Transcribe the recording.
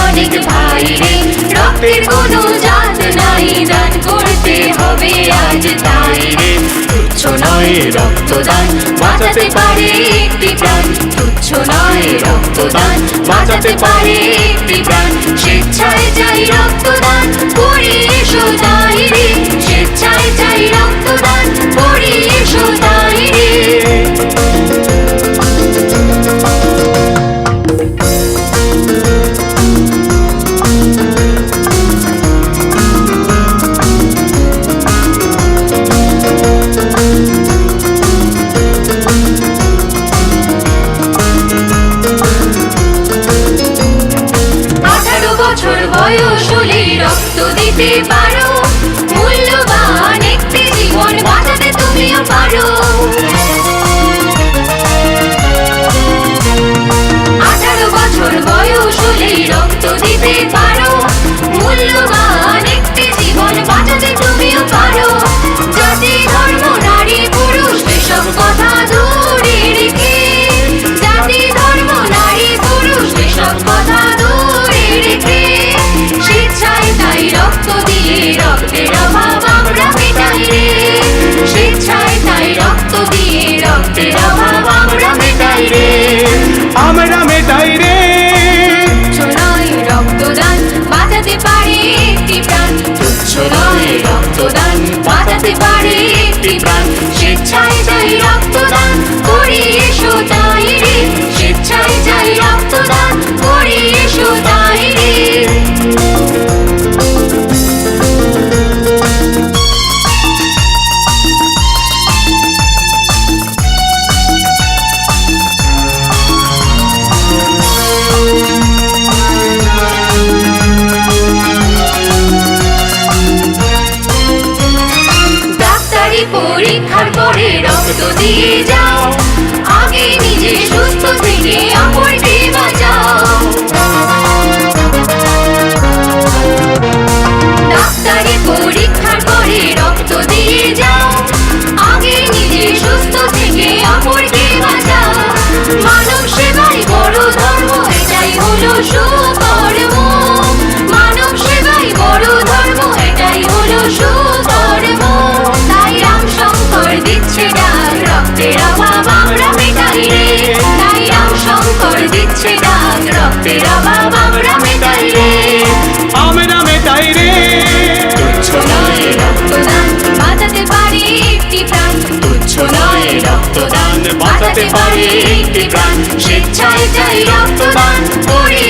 অনেক ভাই রে, রক্তের কোনো জাত নাই, দান করতে হবে আজ তাই রে। তুচ্ছ নয় রক্তদান, বাঁচাতে পারে একটি প্রাণ, তুচ্ছ নয় রক্তদান, বাঁচাতে পারে একটি প্রাণ। স্বেচ্ছায় চাই রক্তদান, করি এসো তাই রে, স্বেচ্ছায় চাই রক্তদান, করি এসো তাই রে। বয়স হলে রক্ত দিতে পারো, মূল্যবান একটি জীবন বাঁচাতে তুমিও পারো। 18 বছর বয়স হলে রক্ত দিতে পারো, মূল্যবান একটি জীবন বাঁচাতে তুমিও পারো। জাতি ধর্ম নারী পুরুষ এসব কথা দূরে রেখে, জাতি ধর্ম নারী পুরুষ এসব কথা দূরে রেখে, স্বেচ্ছায় তাই রক্ত দিয়ে রক্তের অভাব আমরা মেটাই রে, স্বেচ্ছায় তাই রক্ত দিয়ে রক্তের অভাব আমরা মেটাই রে, আমরা মেটাই রে। তুচ্ছ নয় রক্তদান, বাঁচাতে পারে একটি প্রাণ, তুচ্ছ নয় রক্তদান, বাঁচাতে পারে একটি প্রাণ। স্বেচ্ছায় চাই রক্তদান, করি এসো তাই রে, স্বেচ্ছায় চাই রক্তদান, করি এসো তাই রে। পরীক্ষার পরে রক্ত দিয়ে যাও, আগে নিজে সুস্থ থেকে অপরকে বাঁচাও। ডাক্তারি পরীক্ষার পরে রক্ত দিয়ে যাও, আগে নিজে সুস্থ থেকে অপরকে বাঁচাও। মানব সেবাই বড় ধর্ম, এটাই হলো সুকর্ম, মানব সেবাই বড় ধর্ম, এটাই হলো সুকর্ম। তাই রাম শঙ্কর দিচ্ছে ডাক, রক্তের অভাব আমরা মেটাই রে, তাই রাম শঙ্কর দিচ্ছে ডাক, রক্তের অভাব আমরা মেটাই রে, আমরা মেটাই রে। তুচ্ছ নয় রক্তদান, বাঁচাতে পারে একটি প্রাণ, তুচ্ছ নয় রক্তদান, বাঁচাতে পারে একটি প্রাণ। স্বেচ্ছায় চাই রক্তদান, করি